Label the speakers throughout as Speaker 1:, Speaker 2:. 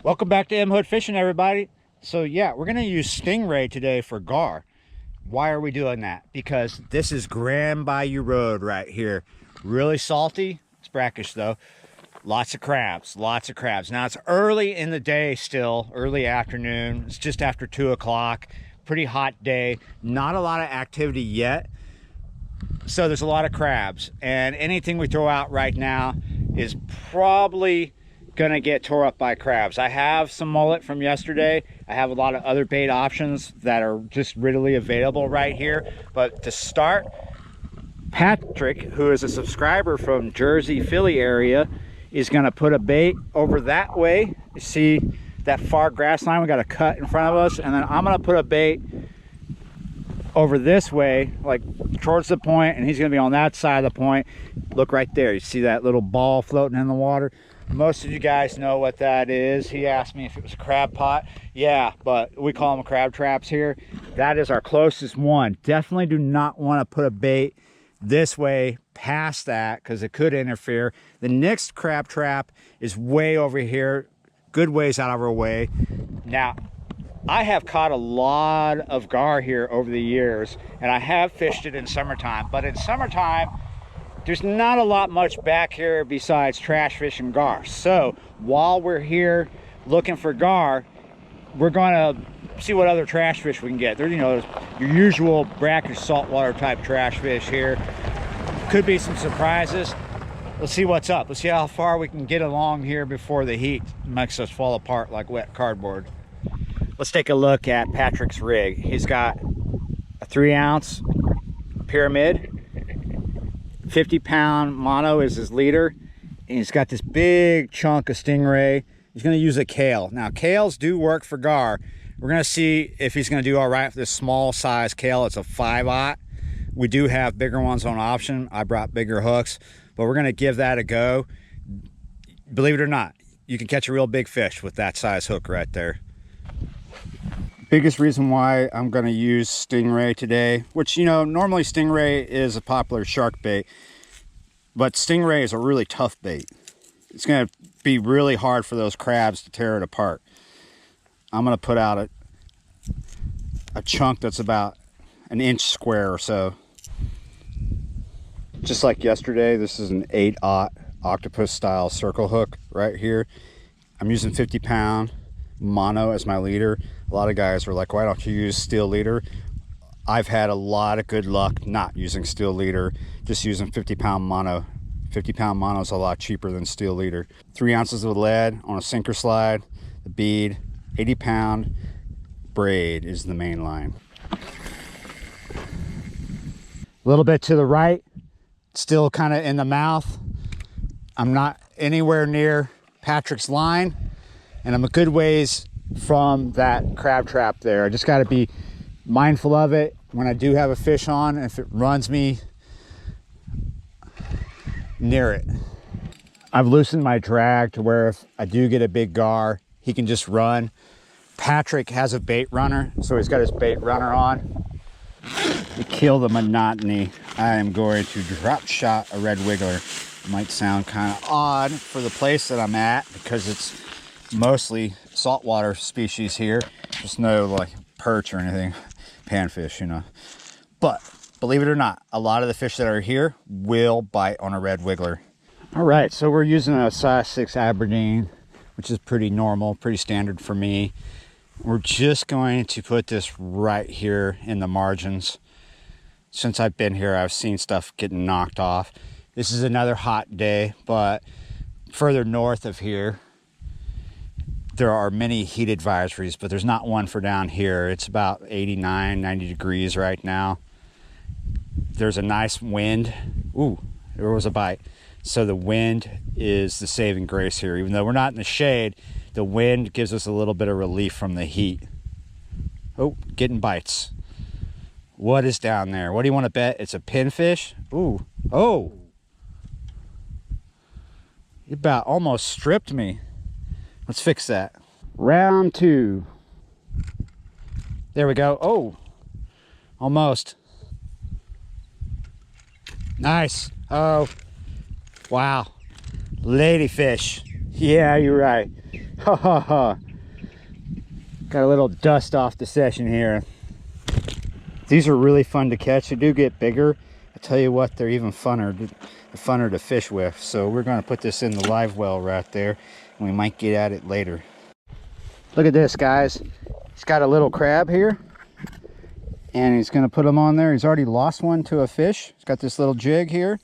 Speaker 1: Welcome back to M Hood Fishing, everybody. So yeah, we're gonna use stingray today for gar. Why are we doing that? Because this is Grand Bayou Road right here. Really salty. It's brackish though. Lots of crabs, lots of crabs. Now it's early in the day still, early afternoon. It's just after 2 o'clock. Pretty hot day. Not a lot of activity yet. So there's a lot of crabs, and anything we throw out right now is probably gonna get tore up by crabs. I have some mullet from yesterday. I have a lot of other bait options that are just readily available right here. But to start, Patrick, who is a subscriber from Jersey, Philly area, is gonna put a bait over that way. You see that far grass line? We got a cut in front of us, and then I'm gonna put a bait over this way, like towards the point, and he's gonna be on that side of the point. Look right there, you see that little ball floating in the water? Most of you guys know what that is. He asked me if it was a crab pot. Yeah, but we call them crab traps here. That is our closest one. Definitely do not want to put a bait this way past that because it could interfere. The next crab trap is way over here, good ways out of our way. Now, I have caught a lot of gar here over the years, and I have fished it in summertime, but in summertime, there's not a lot much back here besides trash fish and gar. So while we're here looking for gar, we're gonna see what other trash fish we can get. There's, you know, your usual brackish saltwater type trash fish here. Could be some surprises. Let's see what's up. Let's see how far we can get along here before the heat makes us fall apart like wet cardboard. Let's take a look at Patrick's rig. He's got a 3-ounce pyramid. 50-pound mono is his leader, and he's got this big chunk of stingray. He's going to use a kale. Now kales do work for gar. We're going to see if he's going to do all right with this small size kale. It's a 5/0. We do have bigger ones on option. I brought bigger hooks, but we're going to give that a go. Believe it or not, you can catch a real big fish with that size hook right there. Biggest reason why I'm going to use stingray today, which, you know, normally stingray is a popular shark bait, but stingray is a really tough bait. It's going to be really hard for those crabs to tear it apart. I'm going to put out a chunk that's about an inch square or so. Just like yesterday, this is an 8/0 octopus style circle hook right here. I'm using 50-pound mono as my leader. A lot of guys were like, why don't you use steel leader? I've had a lot of good luck not using steel leader, just using 50-pound mono. 50-pound mono is a lot cheaper than steel leader. 3 ounces of lead on a sinker slide, the bead, 80-pound braid is the main line. A little bit to the right, still kind of in the mouth. I'm not anywhere near Patrick's line, and I'm a good ways from that crab trap there. I just got to be mindful of it when I do have a fish on, if it runs me near it. I've loosened my drag to where if I do get a big gar, he can just run. Patrick has a bait runner, so he's got his bait runner on. To kill the monotony, I am going to drop shot a red wiggler. It might sound kind of odd for the place that I'm at because it's mostly saltwater species here. Just no like perch or anything, panfish, you know. But believe it or not, a lot of the fish that are here will bite on a red wiggler. All right, so we're using a size 6 Aberdeen, which is pretty normal, pretty standard for me. We're just going to put this right here in the margins. Since I've been here, I've seen stuff getting knocked off. This is another hot day, but further north of here, there are many heat advisories, but there's not one for down here. It's about 89, 90 degrees right now. There's a nice wind. Ooh, there was a bite. So the wind is the saving grace here. Even though we're not in the shade, the wind gives us a little bit of relief from the heat. Oh, getting bites. What is down there? What do you want to bet? It's a pinfish? Ooh, oh. You about almost stripped me. Let's fix that. Round 2. There we go. Oh, almost. Nice. Oh, wow. Ladyfish. Yeah, you're right. Ha ha ha. Got a little dust off the session here. These are really fun to catch. They do get bigger. I tell you what, they're even funner to fish with. So we're going to put this in the live well right there, and we might get at it later. Look at this, guys. He's got a little crab here, and he's going to put him on there. He's already lost one to a fish. He's got this little jig here.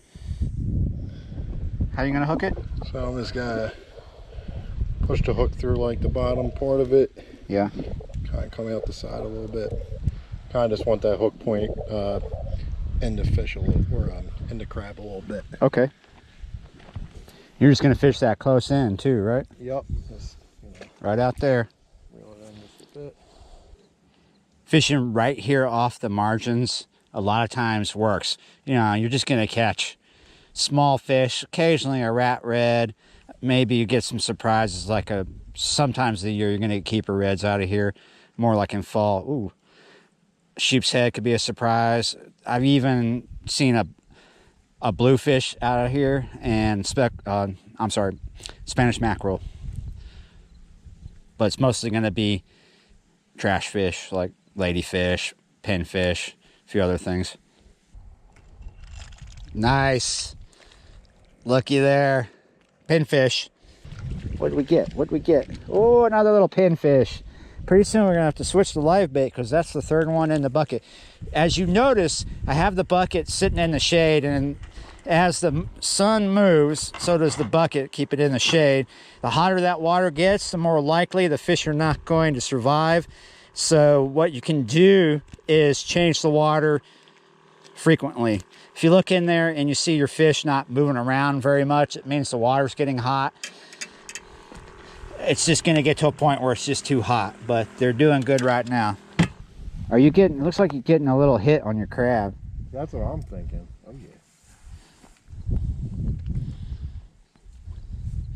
Speaker 1: How are you going to hook it?
Speaker 2: So I'm just gonna push the hook through like the bottom part of it.
Speaker 1: Yeah.
Speaker 2: Kind of come out the side a little bit. Kind of just want that hook point in the fish a little, or in the crab a little bit.
Speaker 1: Okay. You're just going to fish that close in too, right?
Speaker 2: Yep. Just,
Speaker 1: right out there.
Speaker 2: Reel it in just a bit.
Speaker 1: Fishing right here off the margins a lot of times works. You know, you're just going to catch small fish, occasionally a rat red. Maybe you get some surprises, like sometimes of the year you're going to get keeper reds out of here, more like in fall. Ooh, sheep's head could be a surprise. I've even seen a bluefish out of here, and Spanish mackerel. But it's mostly going to be trash fish like ladyfish, pinfish, a few other things. Nice. Looky there. Pinfish. What did we get? What did we get? Oh, another little pinfish. Pretty soon we're going to have to switch to live bait because that's the third one in the bucket. As you notice, I have the bucket sitting in the shade, and as the sun moves, so does the bucket. Keep it in the shade. The hotter that water gets, the more likely the fish are not going to survive. So what you can do is change the water frequently. If you look in there and you see your fish not moving around very much, it means the water's getting hot. It's just going to get to a point where it's just too hot, but they're doing good right now. Are you getting, looks like you're getting a little hit on your crab.
Speaker 2: That's what I'm thinking. Oh,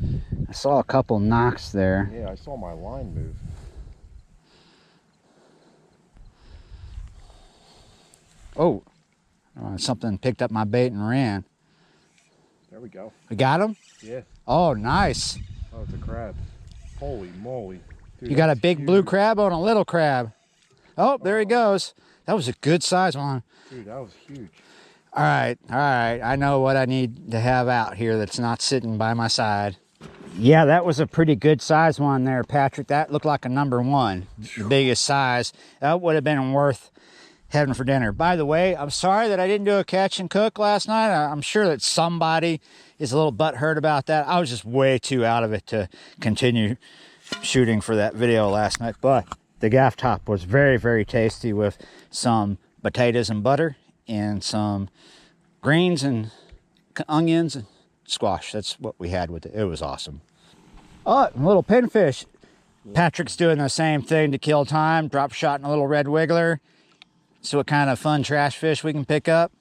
Speaker 2: yeah.
Speaker 1: I saw a couple knocks there.
Speaker 2: Yeah, I saw my line move.
Speaker 1: Oh, something picked up my bait and ran.
Speaker 2: There we go.
Speaker 1: We got him?
Speaker 2: Yeah.
Speaker 1: Oh, nice.
Speaker 2: Oh, it's a crab. Holy moly. Dude,
Speaker 1: you got a big
Speaker 2: huge.
Speaker 1: blue crab on a little crab. Oh, there he goes. That was a good size one.
Speaker 2: Dude, that was huge.
Speaker 1: All right. I know what I need to have out here that's not sitting by my side. Yeah, that was a pretty good size one there, Patrick. That looked like a #1, the biggest size. That would have been worth having for dinner. By the way, I'm sorry that I didn't do a catch and cook last night. I'm sure that somebody is a little butthurt about that. I was just way too out of it to continue shooting for that video last night. But the gaff top was very, very tasty with some potatoes and butter and some greens and onions and squash. That's what we had with it. It was awesome. Oh, a little pinfish. Patrick's doing the same thing to kill time. Drop shot in a little red wiggler. See what kind of fun trash fish we can pick up.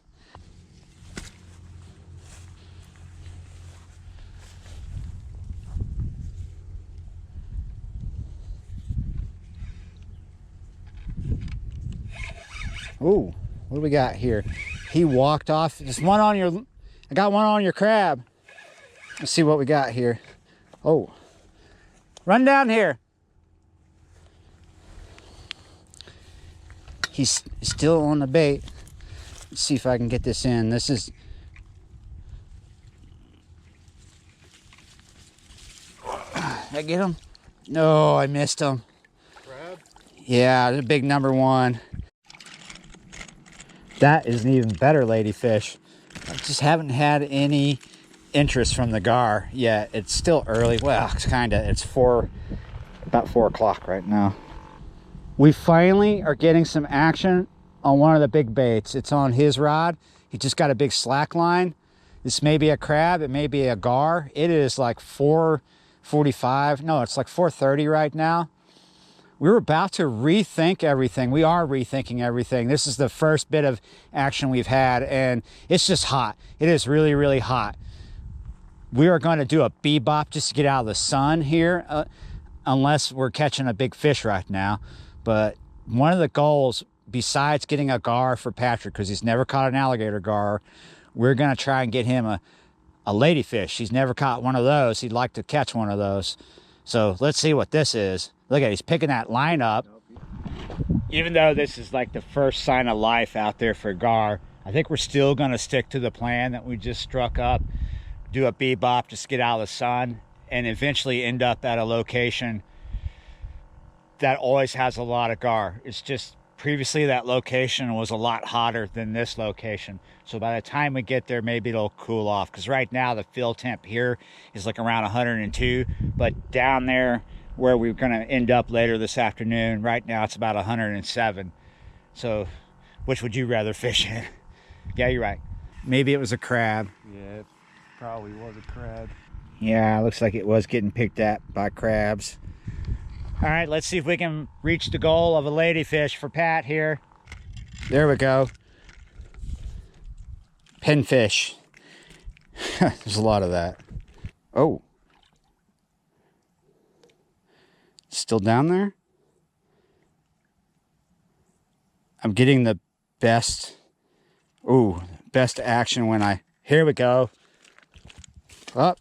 Speaker 1: Ooh, what do we got here? He walked off. Just one on your, I got one on your crab. Let's see what we got here. Oh, run down here. He's still on the bait. Let's see if I can get this in. This is... Did I get him? No, I missed him.
Speaker 2: Crab?
Speaker 1: Yeah, the big #1. That is an even better ladyfish. I just haven't had any interest from the gar yet. It's still early. Well, it's kind of. It's about 4 o'clock right now. We finally are getting some action on one of the big baits. It's on his rod. He just got a big slack line. This may be a crab. It may be a gar. It is like 4:45. No, it's like 4:30 right now. We were about to rethink everything. We are rethinking everything. This is the first bit of action we've had, and it's just hot. It is really, really hot. We are going to do a bebop just to get out of the sun here, unless we're catching a big fish right now. But one of the goals, besides getting a gar for Patrick, because he's never caught an alligator gar, we're going to try and get him a ladyfish. He's never caught one of those. He'd like to catch one of those. So let's see what this is. Look at it, he's picking that line up. Even though this is like the first sign of life out there for gar, I think we're still gonna stick to the plan that we just struck up. Do a bebop, just get out of the sun, and eventually end up at a location that always has a lot of gar. It's just previously that location was a lot hotter than this location. So by the time we get there, maybe it'll cool off. Because right now the field temp here is like around 102, but down there where we're gonna end up later this afternoon, right now it's about 107. So which would you rather fish in? Yeah, you're right. Maybe it was a crab.
Speaker 2: Yeah, it probably was a crab.
Speaker 1: Yeah, looks like it was getting picked at by crabs. All right, let's see if we can reach the goal of a ladyfish for Pat here. There we go. Pinfish. There's a lot of that. Oh. Still down there? I'm getting the best, best action when I, here we go. Up.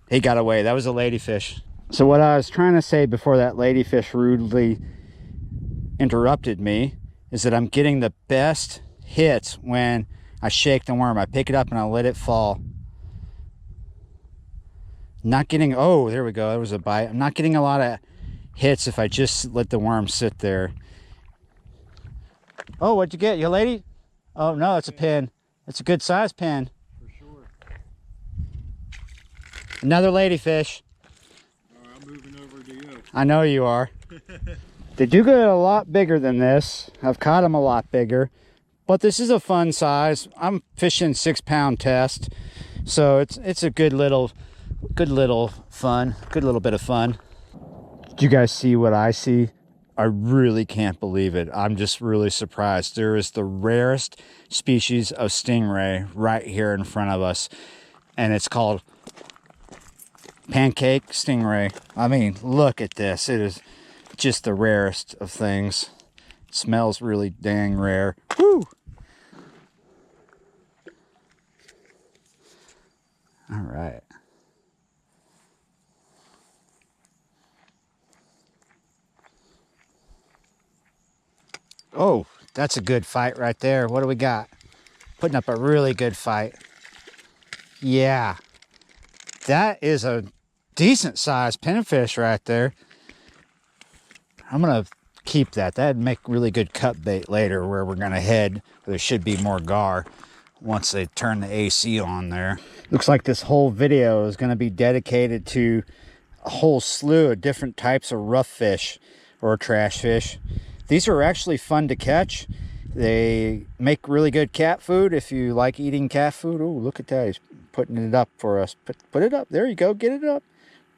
Speaker 1: He got away. That was a ladyfish. So what I was trying to say before that ladyfish rudely interrupted me is that I'm getting the best hits when I shake the worm. I pick it up and I let it fall. Not getting, oh, there we go. There was a bite. I'm not getting a lot of hits if I just let the worm sit there. Oh, what'd you get, you lady? Oh, no, it's a pin. It's a good size pin. Another ladyfish.
Speaker 2: I'm moving over to you.
Speaker 1: I know you are. They do get a lot bigger than this. I've caught them a lot bigger, but this is a fun size. I'm fishing 6-pound test, so it's a good little fun, good little bit of fun. Do you guys see what I see? I really can't believe it. I'm just really surprised. There is the rarest species of stingray right here in front of us, and it's called pancake stingray. I mean, look at this. It is just the rarest of things. It smells really dang rare. Woo! All right. Oh, that's a good fight right there. What do we got? Putting up a really good fight. Yeah. That is a decent sized pinfish right there. I'm gonna keep that. That'd make really good cut bait later where we're gonna head. There should be more gar once they turn the AC on there. Looks like this whole video is gonna be dedicated to a whole slew of different types of rough fish or trash fish. These are actually fun to catch. They make really good cat food if you like eating cat food. Oh, look at that. He's putting it up for us. Put it up. There you go. Get it up.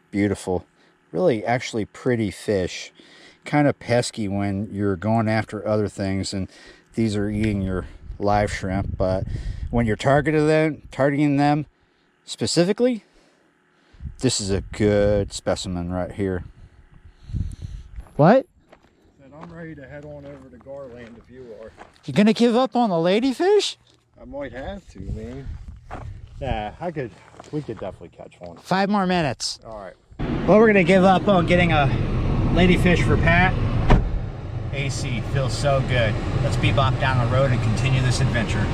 Speaker 1: Beautiful. Really actually pretty fish. Kind of pesky when you're going after other things and these are eating your live shrimp. But when you're targeting them specifically, this is a good specimen right here. What?
Speaker 2: I'm ready to head on over to Garland if you are.
Speaker 1: You gonna give up on the ladyfish?
Speaker 2: I might have to, man. Yeah, we could definitely catch one.
Speaker 1: 5 more minutes.
Speaker 2: All right.
Speaker 1: Well, we're gonna give up on getting a ladyfish for Pat. AC feels so good. Let's bebop down the road and continue this adventure.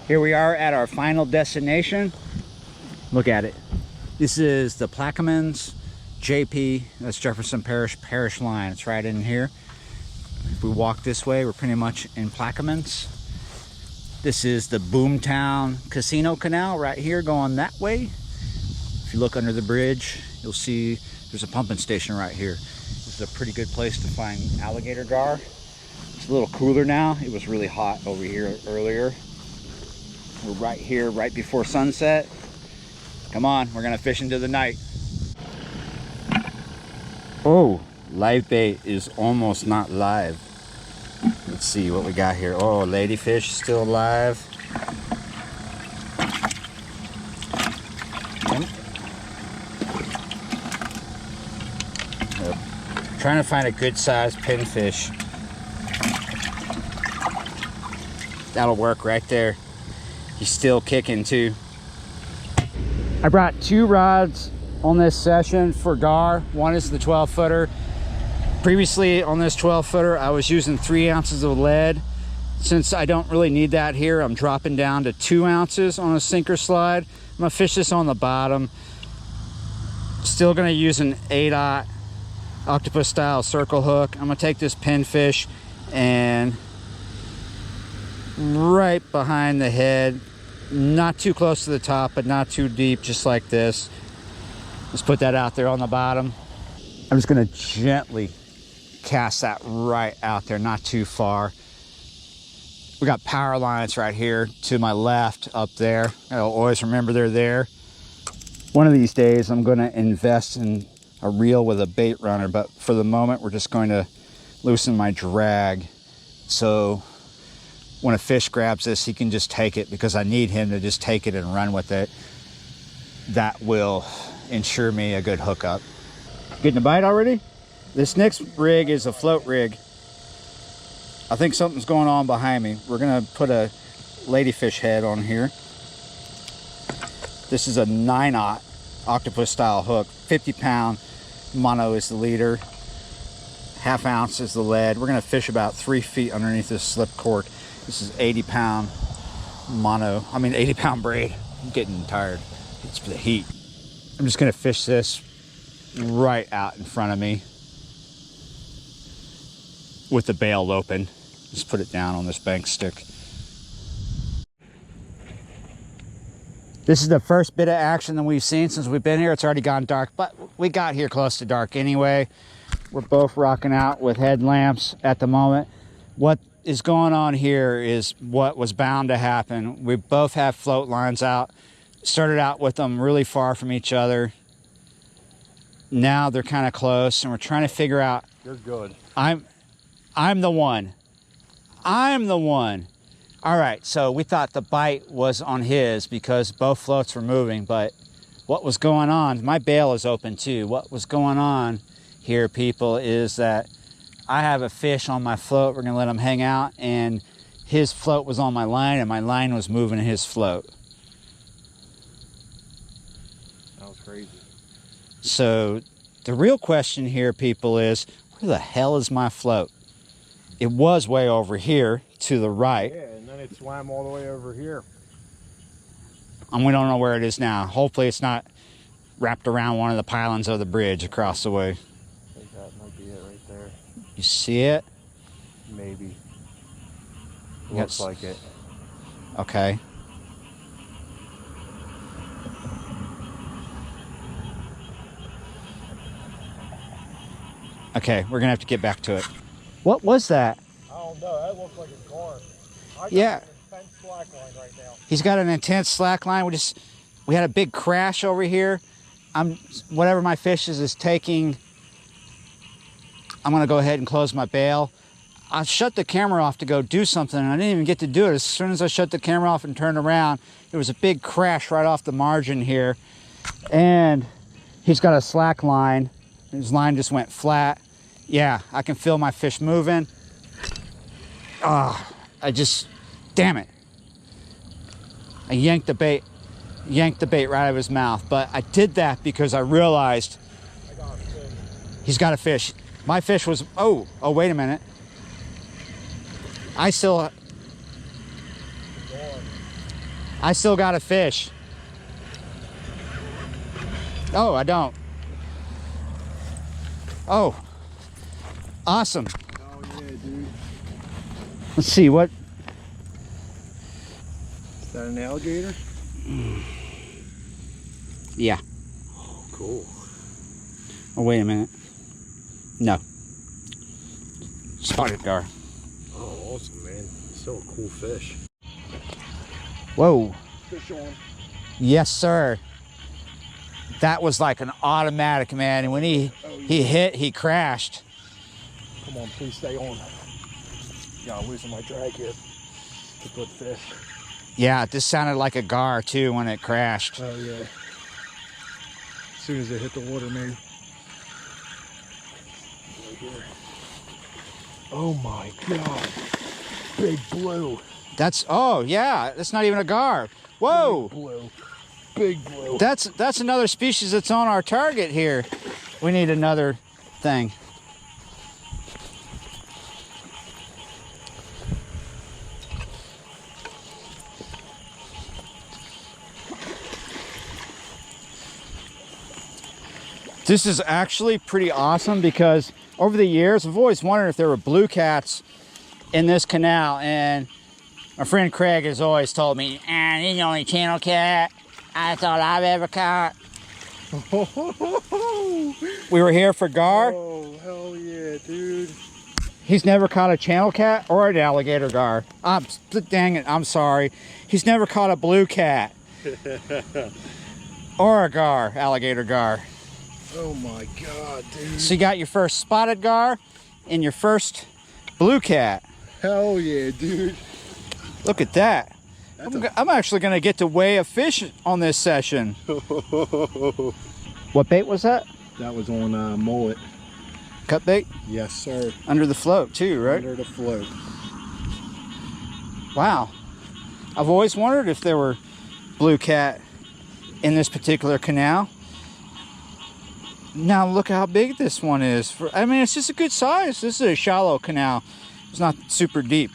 Speaker 1: Here we are at our final destination. Look at it. This is the Plaquemines JP. That's Jefferson Parish line. It's right in here. If we walk this way, we're pretty much in Plaquemines. This is the Boomtown Casino Canal right here going that way. If you look under the bridge, you'll see there's a pumping station right here. This is a pretty good place to find alligator gar. It's a little cooler now. It was really hot over here earlier. We're right here, right before sunset. Come on, we're gonna fish into the night. Oh, live bait is almost not live. Let's see what we got here. Oh, ladyfish still alive. Trying to find a good sized pinfish. That'll work right there. He's still kicking too. I brought 2 rods on this session for gar. One is the 12 footer. Previously on this 12 footer, I was using 3 ounces of lead. Since I don't really need that here, I'm dropping down to 2 ounces on a sinker slide. I'm gonna fish this on the bottom. Still gonna use an 8/0 octopus style circle hook. I'm gonna take this pinfish and right behind the head, not too close to the top, but not too deep, just like this. Let's put that out there on the bottom. I'm just gonna gently cast that right out there, not too far. We got power lines right here to my left up there. I'll always remember they're there. One of these days I'm gonna invest in a reel with a bait runner, but for the moment we're just going to loosen my drag. So when a fish grabs this, he can just take it, because I need him to just take it and run with it. That will ensure me a good hookup. Getting a bite already? This next rig is a float rig. I think something's going on behind me. We're gonna put a ladyfish head on here. This is a 9/0 octopus style hook. 50-pound mono is the leader. 1/2 ounce is the lead. We're gonna fish about 3 feet underneath this slip cork. This is 80-pound mono. 80-pound braid. I'm getting tired. It's for the heat. I'm just gonna fish this right out in front of me with the bail open. Just put it down on this bank stick. This is the first bit of action that we've seen since we've been here. It's already gone dark, but we got here close to dark anyway. We're both rocking out with headlamps at the moment. What is going on here is what was bound to happen. We both have float lines out. Started out with them really far from each other. Now they're kind of close, and we're trying to figure out.
Speaker 2: You're good.
Speaker 1: I'm the one. I'm the one. All right, so we thought the bite was on his because both floats were moving, but what was going on, my bail is open too. What was going on here, people, is that I have a fish on my float. We're gonna let him hang out, and his float was on my line, and my line was moving his float.
Speaker 2: That was crazy.
Speaker 1: So the real question here, people, is where the hell is my float? It was way over here to the right.
Speaker 2: Yeah, and then it swam all the way over here.
Speaker 1: And we don't know where it is now. Hopefully it's not wrapped around one of the pylons of the bridge across the way.
Speaker 2: I think that might be it right there.
Speaker 1: You see it?
Speaker 2: Maybe.
Speaker 1: Looks
Speaker 2: like it.
Speaker 1: Okay. Okay, we're gonna have to get back to it. What was that?
Speaker 2: I don't know. That looked like a car.
Speaker 1: Yeah.
Speaker 2: An intense slack line right now.
Speaker 1: He's got an intense slack line. We had a big crash over here. Whatever my fish is taking, I'm gonna go ahead and close my bail. I shut the camera off to go do something, and I didn't even get to do it. As soon as I shut the camera off and turned around, there was a big crash right off the margin here. And he's got a slack line. His line just went flat. Yeah, I can feel my fish moving. Damn it. I yanked the bait right out of his mouth. But I did that because I realized he's got a fish. My fish was, oh, wait a minute. I still got a fish. Oh, I don't. Oh, awesome.
Speaker 2: Oh yeah, dude.
Speaker 1: Let's see, what?
Speaker 2: Is that an alligator?
Speaker 1: Yeah.
Speaker 2: Oh, cool.
Speaker 1: Oh, wait a minute. No. Spotted gar.
Speaker 2: Oh, awesome, man. Still a cool fish.
Speaker 1: Whoa.
Speaker 2: Fish on.
Speaker 1: Yes, sir. That was like an automatic, man. And when he hit, he crashed.
Speaker 2: Come on, please stay on. Yeah, I'm losing my drag here. It's a good fish.
Speaker 1: Yeah, this sounded like a gar too when it crashed.
Speaker 2: Oh yeah. As soon as it hit the water, maybe. Right here. Oh my God. Big blue.
Speaker 1: That's, oh yeah, that's not even a gar. Whoa.
Speaker 2: Big blue. Big blue.
Speaker 1: That's another species that's on our target here. We need another thing. This is actually pretty awesome because over the years, I've always wondered if there were blue cats in this canal, and my friend Craig has always told me, "Ah, this is the only channel cat I thought I've ever caught." We were here for gar.
Speaker 2: Oh, hell yeah, dude.
Speaker 1: He's never caught a channel cat or an alligator gar. Dang it, I'm sorry. He's never caught a blue cat. Or a gar, alligator gar.
Speaker 2: Oh my God, dude.
Speaker 1: So you got your first spotted gar and your first blue cat.
Speaker 2: Hell yeah, dude.
Speaker 1: Look at that. I'm actually gonna get to weigh a fish on this session. What bait was that?
Speaker 2: That was on mullet.
Speaker 1: Cut bait?
Speaker 2: Yes, sir.
Speaker 1: Under the float too, right?
Speaker 2: Under the float.
Speaker 1: Wow. I've always wondered if there were blue cat in this particular canal. Now look how big this one is. I mean, it's just a good size. This is a shallow canal. It's not super deep.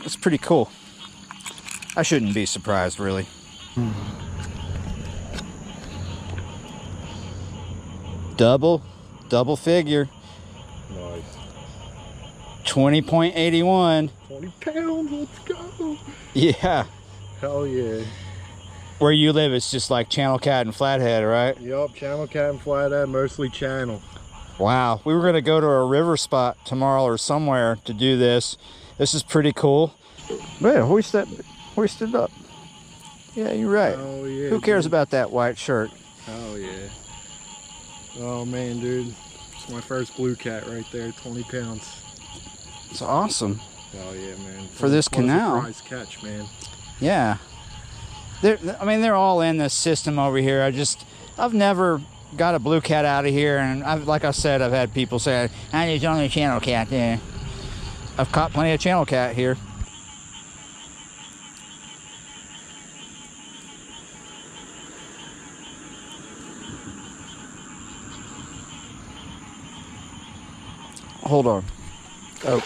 Speaker 1: It's pretty cool. I shouldn't be surprised, really. Double figure.
Speaker 2: Nice.
Speaker 1: 20.81.
Speaker 2: 20 pounds, let's go.
Speaker 1: Yeah.
Speaker 2: Hell yeah.
Speaker 1: Where you live, it's just like channel cat and flathead, right?
Speaker 2: Yup, channel cat and flathead, mostly channel.
Speaker 1: Wow, we were gonna go to a river spot tomorrow or somewhere to do this. This is pretty cool. Man, hoist it up. Yeah, you're right.
Speaker 2: Oh yeah.
Speaker 1: Who cares
Speaker 2: dude.
Speaker 1: about that white shirt?
Speaker 2: Oh yeah. Oh man, dude. It's my first blue cat right there, 20 pounds.
Speaker 1: It's awesome.
Speaker 2: Oh yeah, man.
Speaker 1: For this
Speaker 2: What a
Speaker 1: canal.
Speaker 2: surprise catch, man.
Speaker 1: Yeah. I mean, they're all in this system over here. I've never got a blue cat out of here, and like I said, I've had people say, there's only a channel cat there. I've caught plenty of channel cat here. Hold on. Oh,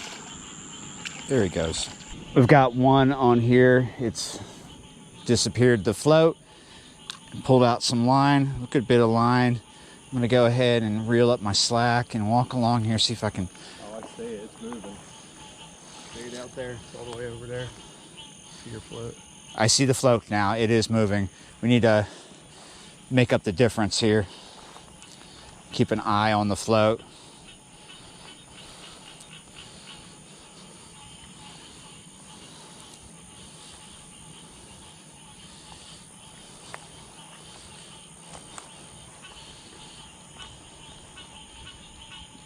Speaker 1: there he goes. We've got one on here. It's disappeared the float. Pulled out some line, a good bit of line. I'm gonna go ahead and reel up my slack and walk along here, see if I can.
Speaker 2: Oh, I see it, it's moving. See it out there, it's all the way over there. See your float?
Speaker 1: I see the float now, it is moving. We need to make up the difference here. Keep an eye on the float.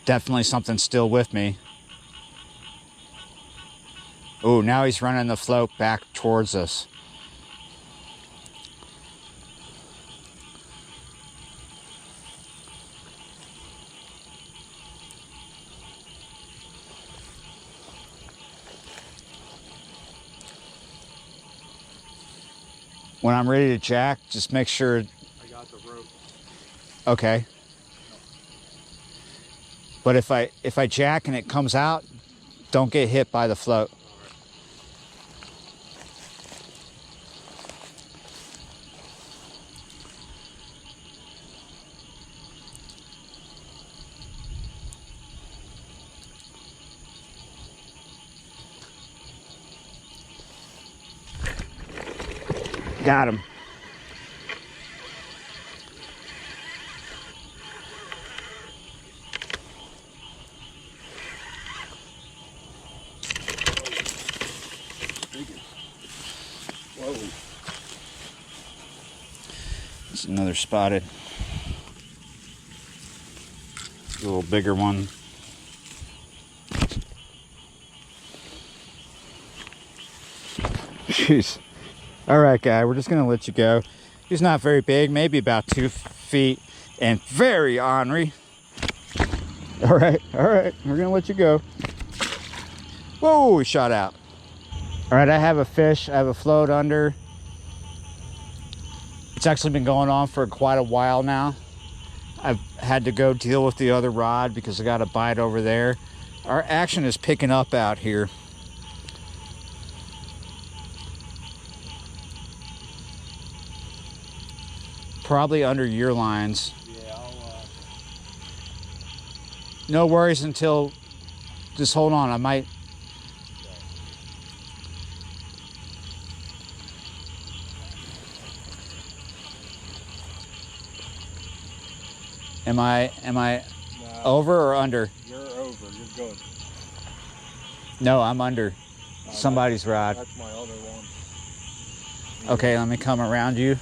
Speaker 1: Definitely something still with me. Oh, now he's running the float back towards us. When I'm ready to jack, just make sure.
Speaker 2: I got the rope.
Speaker 1: Okay. But if I jack and it comes out, don't get hit by the float. Got him.
Speaker 2: Whoa.
Speaker 1: It's another spotted. A little bigger one. Jeez. All right, guy, we're just gonna let you go. He's not very big, maybe about 2 feet, and very ornery. All right, we're gonna let you go. Whoa, he shot out. All right, I have a fish. I have a float under. It's actually been going on for quite a while now. I've had to go deal with the other rod because I got a bite over there. Our action is picking up out here. Probably under your lines.
Speaker 2: Yeah,
Speaker 1: No worries until, just hold on, I might. Am I
Speaker 2: no,
Speaker 1: over or under?
Speaker 2: you're over. You're good.
Speaker 1: No, I'm under somebody's rod.
Speaker 2: That's my other one.
Speaker 1: Okay, let me come around you.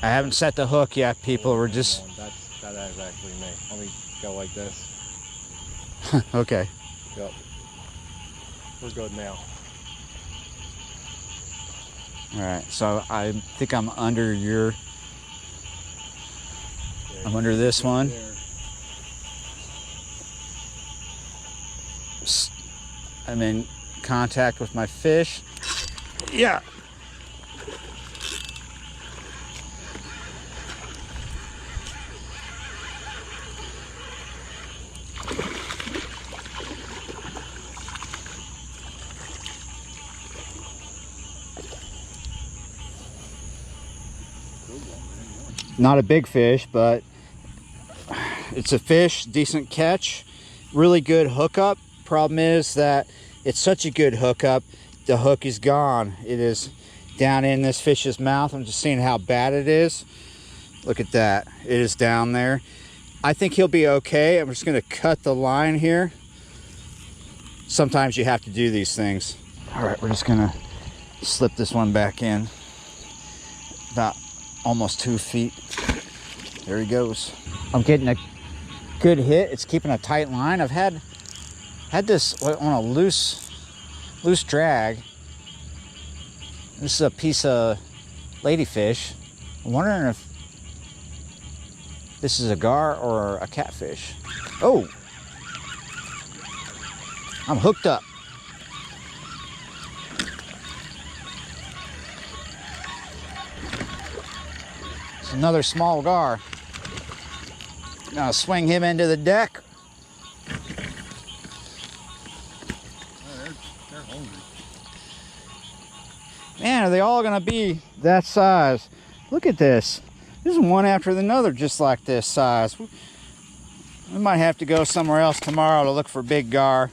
Speaker 1: I haven't set the hook yet, people. We're just...
Speaker 2: That is actually me. Let me go like this.
Speaker 1: Okay.
Speaker 2: Yep. We're good now.
Speaker 1: All right, so I think I'm under your... I'm under this one.
Speaker 2: There.
Speaker 1: I'm in contact with my fish. Yeah. Not a big fish, but it's a fish, decent catch, really good hookup. Problem is that it's such a good hookup, the hook is gone. It is down in this fish's mouth. I'm just seeing how bad it is. Look at that, it is down there. I think he'll be okay. I'm just gonna cut the line here. Sometimes you have to do these things. All right, we're just gonna slip this one back in. About almost 2 feet. There he goes. I'm getting a good hit. It's keeping a tight line. I've had this on a loose drag. This is a piece of ladyfish. I'm wondering if this is a gar or a catfish. Oh, I'm hooked up. It's another small gar. Gonna swing him into the deck.
Speaker 2: They're hungry.
Speaker 1: Man, are they all gonna be that size? Look at this. This is one after another just like this size. We might have to go somewhere else tomorrow to look for big gar.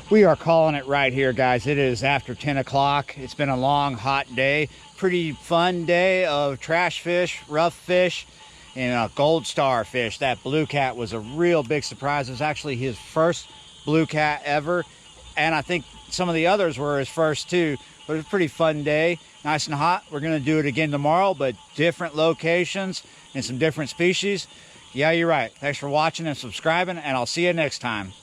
Speaker 1: We are calling it right here, guys. It is after 10 o'clock. It's been a long, hot day. Pretty fun day of trash fish, rough fish, and a gold star fish. That blue cat was a real big surprise. It was actually his first blue cat ever, and I think some of the others were his first too. But it was a pretty fun day, nice and hot. We're gonna do it again tomorrow, but different locations and some different species. Yeah, you're right. Thanks for watching and subscribing, and I'll see you next time.